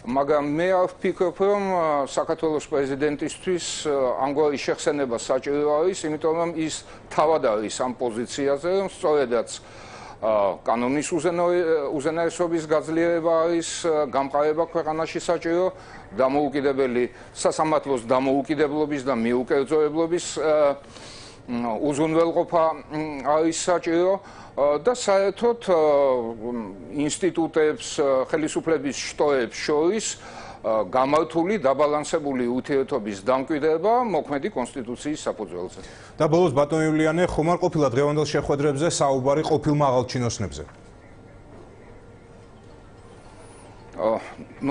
მაგრამ მე არ ვფიქრობ, რომ საქართველოს პრეზიდენტისთვის ამგვარი შეხსენება საჭირო არის, იმიტომ რომ ის თავად არის ამ პოზიციაზე, რომ სწორედაც კანონის უზენაესობის გაძლიერება არის გამყარება ქვეყანაში საჭირო, დამოუკიდებელი სასამართლოს დამოუკიდებლობის და მიუკერძოებლობის უზრუნველყოფა არის საჭირო და საერთოდ ინსტიტუტებს, ხელისუფლების შტოებს შორის გამართული დაბალანსებული ურთიერთობის დამკვიდრება მოქმედი კონსტიტუციის საფუძველზე. და ბოლოს ბატონ იულიანე, ხომ არ ყოფილა დღევანდელ შეხვედრებზე საუბარი ყოფილ მაღალჩინოსნებზე?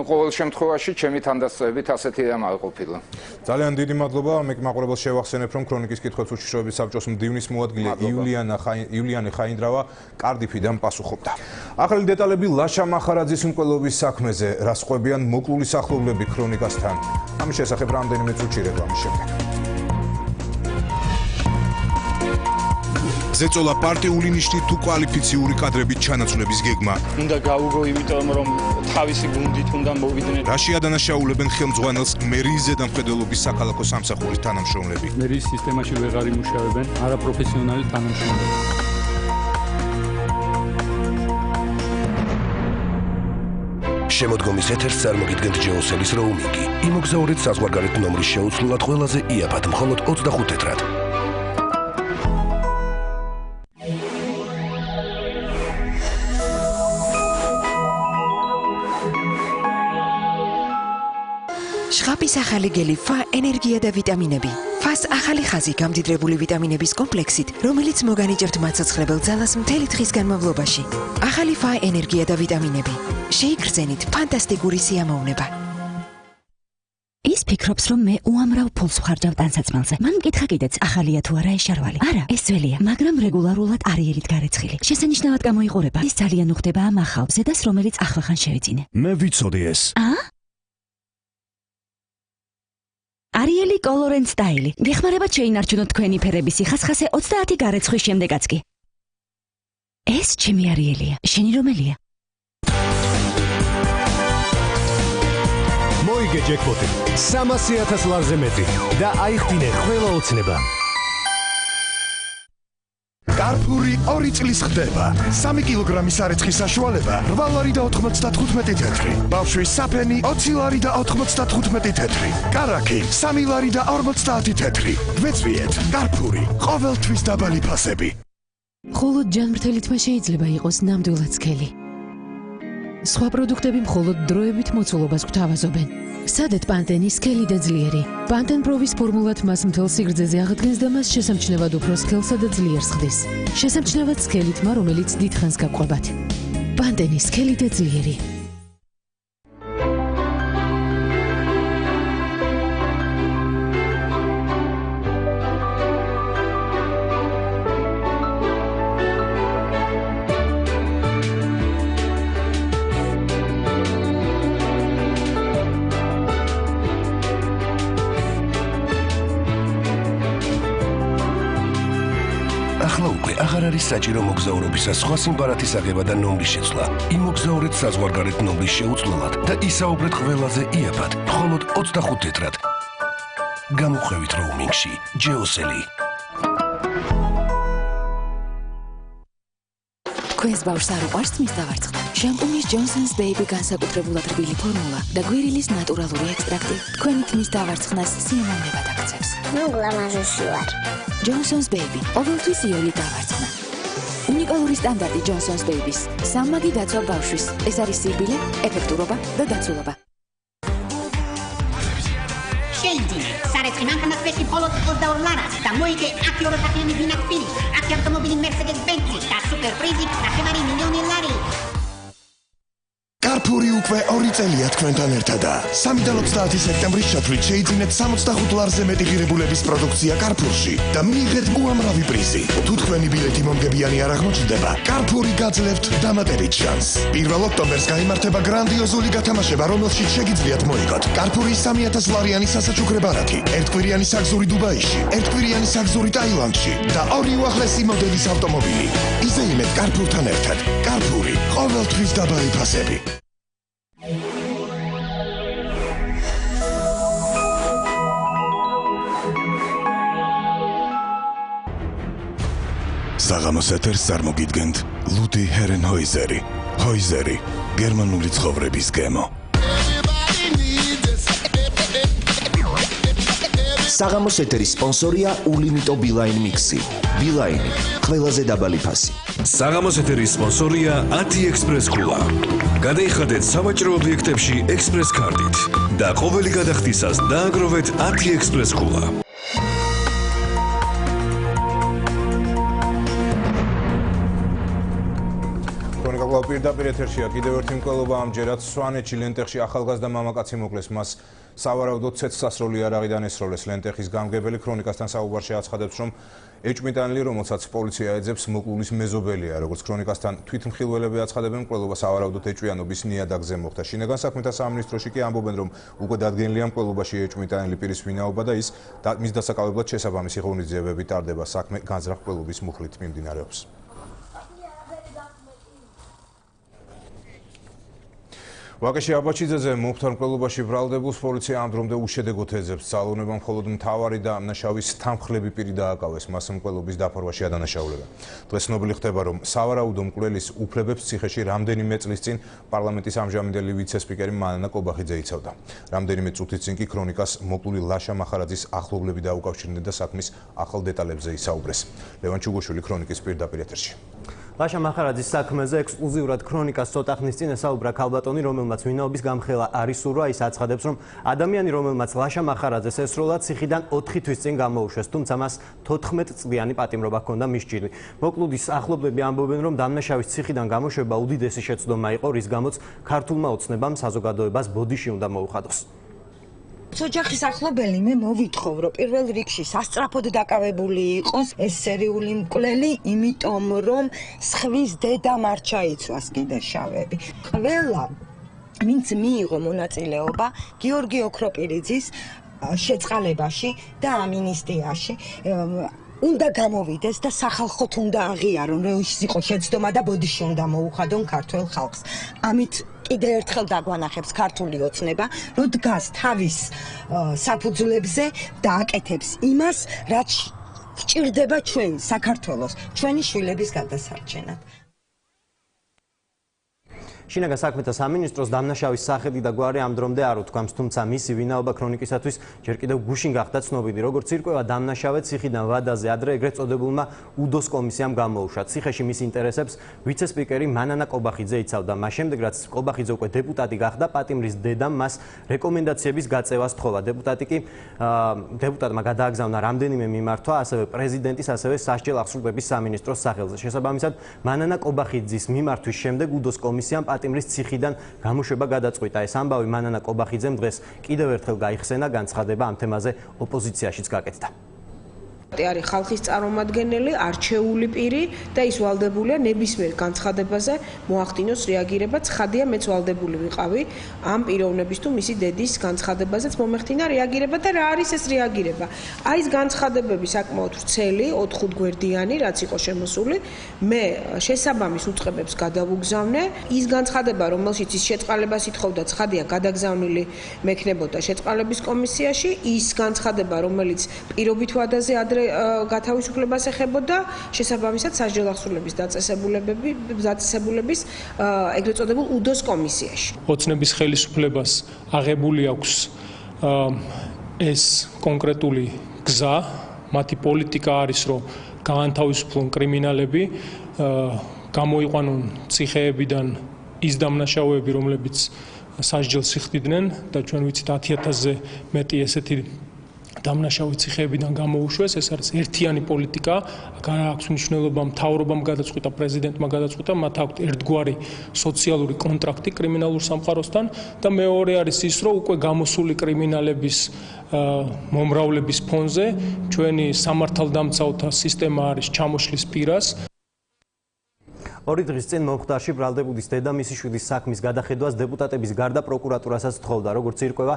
ყოველ შემთხვევაში ჩემი თანდასწრებით ასეთი რამ არ ყოფილა. ძალიან დიდი მადლობა. მე მაყურებელს შევახსენებ, რომ ქრონიკის კითხვებს უშიშროების საბჭოს მდივნის მოადგილე იულიანე ხაინდრავა კარდიფიდან პასუხობდა. ახალი დეტალები ლაშა მახარაძის მკვლელობის საქმეზე, რას ყვებიან მოკლული სახლობლები ქრონიკასთან. ამის შესახებ რამდენიმე წუთში რეკლამის შემდეგ. ზეწოლა პარტიული ნიშნით თუ კვალიფიციური კადრებით ჩანაცვლების გეგმა. უნდა გაუგო, იმიტომ რომ თავისი გუნდით უნდა მოვიდნენ. რაში ადანაშაულებენ ხელმძღვანელს მერიის ზედამხედველობის საქალაქო სამსახურის თანამშრომლები. მერიის სისტემაში ვეღარ იმუშავებენ არაპროფესიონალი თანამშრომლები. შემოდგომის ეთერს წარმოგიდგენთ ჯეოსელის როუმინგი. იმოგზაურეთ საზღვარგარეთ ნომრის შეუცვლელად ყველაზე იაფად მხოლოდ 25 თეთრად. შხაპის ახალი გელი ფა ენერგია და ვიტამინები. ფას ახალი ხაზი გამდიდრებული ვიტამინების კომპლექსით, რომელიც მოგანიჭებთ მაცოცხლებელ ძალას მთელი დღის განმავლობაში. ახალი ფა ენერგია და ვიტამინები. შეიგრძენით ფანტასტიკური სიამოვნება. ის ფიქრობს, რომ მე უამრავ ფულს ვხარჯავ ტანსაცმელზე. მან მკითხა კიდეც, ახალია თუ არა ეს შარვალი. არა, ეს ძველია, მაგრამ რეგულარულად არიელით გარეცხილი. შესანიშნავად გამოიყურება. ის ძალიან უხდება ამ ახალ ზედას, რომელიც ახლახან შევიძინე. მე ვიცოდი ეს. არიელი color and style. გეხმარებათ შეინარჩუნოთ თქვენი ფერების სიხასხასე 30 გარეცხვის შემდეგაც კი. ეს ჩემი არიელია. შენი რომელია? მოიგე ჯეკპოტი 300,000 ლარზე მეტი და აიხდინე ყველა ოცნება. კარფური 2 წლის ხდება. 3 კილოგრამის სარეცხის საშუალება 8 ლარი და 95 თეთრი. ბავშვის საფენი 20 ლარი და 95 თეთრი. კარაქი 3 ლარი და 50 თეთრი. გვეწვიეთ კარფური ყოველთვის დაბალი ფასები. მხოლოდ ჯანმრთელი თმა შეიძლება იყოს ნამდვილად სქელი. სხვა პროდუქტები მხოლოდ დროებით მოცულობას გვთავაზობენ. სადეთ პანტენი სქელი და ძლიერი. პანტენ პროვის ფორმულად მას მთელ სიგრძეზე აღდგენს და მას შესამჩნევად უფრო სქელსა და ძლიერს ხდის. შესამჩნევად სქელი თმა, რომელიც დიდხანს გაგყვებათ. პანტენი სქელი და ძლიერი. აღარ არის საჭირო მოგზაურობისა სხვა სიმბარათის აღება და ნომრის შეცვლა. იმოგზაურეთ საზღვარგარეთ ნომრის შეუცვლელად და ისაუბრეთ ყველაზე იაფად, მხოლოდ 25 თეთრად. გამოხვევით როუმინგში, ჯეოსელი. თქვენს ბავშვს არ უყვარს თმის დავარცხდა? შამპუნის Johnson's Baby განსაკუთრებულად რბილი ფორმულა და გვირილის ნატურალური ექსტრაქტი თქვენი თმის დავარცხნას სიამოვნებად აქცევს. მოგლამაზესი ვარ. Johnson's Baby, ყოველთვის იოლი დავარცხნა. უნიკალური სტანდარტი Johnson's Baby-ს. სამმაგი დაცვა ბავშვის. ეს არის სირბილე, ეფექტურობა და დაცულობა. შეიძინე, სარეცხი მანქანათფეში მხოლოდ 22 ლარას და მოიგე 10 ევროსათიანი ვინაკვირი, 10 ავტომობილი Mercedes-Benz და სუპერ პრიზი 9 მილიონი ლარი. კარფური უკვე 2 წელია თქვენთან ერთადა. 3 და 30 სექტემბრის ჩათვლით შეიძინეთ 65 ლარზე მეტი ღირებულების პროდუქცია კარფურში და მიიღეთ უამრავი პრიზი. თუ თქვენი ბილეთი მომგებიანი არ აღმოჩნდება, კარფური გაძლევთ დამატებით შანსს. 1 ოქტომბერს გაიმართება გრანდიოზული გათამაშება, რომელშიც შეგიძლიათ მოიგოთ კარფურის 3000 ლარიანი სასაჩუქრე ბარათი, ერთკვირიანი საგზური დუბაიში, ერთკვირიანი საგზური ტაილანდში და 2 უახლესი მოდელის ავტომობილი. იზეიმეთ კარფურთან ერთად. კარფური ყოველთვის დაბალი ფასები. საღამოს ეთერს წარმოგიდგენთ ლუდი ჰერენჰოიზერი. ჰოიზერი, გერმანული ცხოვრების გემო. საღამოს ეთერის სპონსორია ულიმიტო ბილაინ მიქსი. ბილაინი, ყველაზე დაბალი ფასი. საღამოს ეთერის სპონსორია 10 ექსპრეს ქულა. გადაიხადეთ სავაჭრო ობიექტებში ექსპრეს კარტით და ყოველი გადახდისას დააგროვეთ 10 ექსპრეს ქულა. პირდაპირ ეთერშია კიდევ ერთი მკვლელობა ამჯერად სვანეთში ლენტეხში ახალგაზრდა მამაკაცი მოკლეს მას სავარაუდოდ ცეცხლსასროლი არაღიდან ესროლეს ლენტეხის გამგებელი ქრონიკასთან საუბარში აცხადებს რომ ეჭვმიტანილი რომელსაც პოლიცია ეძებს მოკლულის მეზობელია როგორც ქრონიკასთან თვითმხილველები აცხადებენ მკვლელობა სავარაუდოდ ეჭვიანობის ნიადაგზე მოხდა შინაგან საქმეთა სამინისტროში კი ამბობენ რომ უკვე დადგენილია მკვლელობაში ეჭვმიტანილი პირის ვინაობა და ის მის დასაკავებლად შესაბამისი ღონისძიებები ტარდება საქმე განზრახ მკვლელობის მუხლით მიმდინარეობს ვაკეში აბაჩიძეზე მომხდარ მკვლელობაში ბრალდებულს პოლიცია ამ დრომდე უშედეგოდ ეძებს. ძალოვნებამ მხოლოდ მთავარი და ნაშავის თანმხლები პირი დააკავეს მას მკვლელობის დაფარვაში ადანაშაულება. დღეს ცნობილი ხდება, რომ სავარაუდო მკვლელის უფლებებს ციხეში რამდენიმე წლის წინ პარლამენტის ამჟამინდელი ვიცე-სპიკერი მანანა კობახიძე იცავდა. რამდენიმე წუთის წინ კი ქრონიკას მოკლული ლაშა მახარაძის ახლობლები დაუკავშირდნენ და საქმის ახალ დეტალებზე ისაუბრეს. ლევან ჩუგოშვილი ქრონიკის პირდაპირ ეთერში. ლაშა მახარაძის საქმეზე ექსკლუზიურად ქრონიკას ცოტა ხნის წინ ესაუბრა ქალბატონი, რომელმაც ვინაობის გამხელა არ ისურვა. ის აცხადებს, რომ ადამიანი, რომელმაც ლაშა მახარაძეს ესროლა, ციხიდან 4 თვის წინ გამოუშვეს, თუმცა მას 14 წლიანი პატიმრობა ჰქონდა მის ჭირში. მოკლუდის ახლობლები ამბობენ, რომ დამნაშავის ციხიდან გამოშვება უდიდესი შეცდომა იყო, რის გამოც ქართულმა ოცნებამ საზოგადოებას ბოდიში უნდა მოუხადოს. ოჯახის ახლობელი მე მოვითხოვ რომ პირველ რიგში სასწრაფოდ დაკავებული იყოს ეს სერიული მკვლელი, იმიტომ რომ სხვის დედამ არ ჩაიცვას კიდე შავები. ყველა ვინც მიიღო მონაწილეობა გიორგი ოქროპირიძის შეწყალებაში და ამინისტიაში უნდა გამოვიდეს და სახალხოთ უნდა აღიარონ, რომ ის იყო შეცდომა და ბოდიში უნდა მოუხადონ ქართულ ხალხს. ამით კიდევ ერთხელ დაგვანახებს ქართული ოცნება, რომ დგას თავის საფუძვლებზე და აკეთებს იმას, რაც სჭირდება ჩვენ საქართველოს, ჩვენი შვილების გადასარჩენად. შინაგან საქმეთა სამინისტროს დამნაშავის სახელი და გვარი ამ დრომდე არ უთქვამს, თუმცა მისი ვინაობა ქრონიკისათვის ჯერ კიდევ გუშინ გახდა ცნობილი. როგორც ირკვევა, დამნაშავე ციხიდან ვადაზე ადრე ეგრეთ წოდებულმა უდოს კომისიამ გამოუშვა. ციხეში მის ინტერესებს ვიცე-სპიკერი მანანა კობახიძე იცავდა. მას შემდეგ, რაც კობახიძე უკვე დეპუტატი გახდა, პატიმრის დედამ მას რეკომენდაციების გაწევას თხოვა. დეპუტატმა გადააგზავნა რამდენიმე მიმართვა, ასევე პრეზიდენტის, ასევე სასჯელ აღსრულების სამინისტროს სახელზე. შესაბამისად, მანანა კობახიძის მიმართვის შემდეგ უდოს კომისიამ პატიმრის ციხიდან გამოშვება გადაწყვიტა. ეს ამბავი მანანა კობახიძემ დღეს კიდევ ერთხელ გაიხსენა, განცხადება ამ თემაზე ოპოზიციაშიც გაკეთდა. არის ხალხის წარმომადგენელი, არჩეული პირი და ის ვალდებულია ნებისმიერ განცხადებაზე მოახდინოს რეაგირება. ცხადია, მეც ვალდებული ვიყავი ამ პიროვნების თუ მისი დედის განცხადებაზეც მომეხდინა რეაგირება და რა არის ეს რეაგირება? აი ეს განცხადებები საკმაოდ ვრცელი, 4-5 გვერდიანი, რაც იყო შემოსული, მე შესაბამის უწყებებს გადავუგზავნე. ის განცხადება, რომელშიც ის შეწყალებას ითხოვდა, ცხადია, გადაგზავნილი მექნებოდა შეწყალების კომისიაში. ის განცხადება, რომელიც პირობით ვადაზე ადრე გათავისუფლებას ეხებოდა, შესაბამისად სასჯელ აღსრულების დაწესებულების ეგრეთ წოდებულ უდოს კომისიაში. ოცნების ხელისუფლებას აღებული აქვს ეს კონკრეტული გზა, მათი პოლიტიკა არის, რომ გაანთავისუფლონ კრიმინალები, გამოიყვანონ ციხეებიდან ის დამნაშავეები, რომლებიც სასჯელს იხდიდნენ და ჩვენ ვიცით 10,000-ზე მეტი ესეთი დამნაშავე ციხეებიდან გამოუშვეს. ეს არის ერთიანი პოლიტიკა, არ აქვს მნიშვნელობა მთავრობამ გადაწყვიტა, პრეზიდენტმა გადაწყვიტა, მათ აქვთ ერთგვარი სოციალური კონტრაქტი კრიმინალურ სამყაროსთან და მეორე არის ის, რომ უკვე გამოსული კრიმინალების მომრავლების ფონზე ჩვენი სამართალდამცავთა სისტემა არის ჩამოშლის პირას. ორი დღის წინ მომხდარში ბრალდებულის დედა მისი შვილის საქმის გადახედვას დეპუტატების გარდა პროკურატურასაც თხოვდა. როგორც ირკვევა,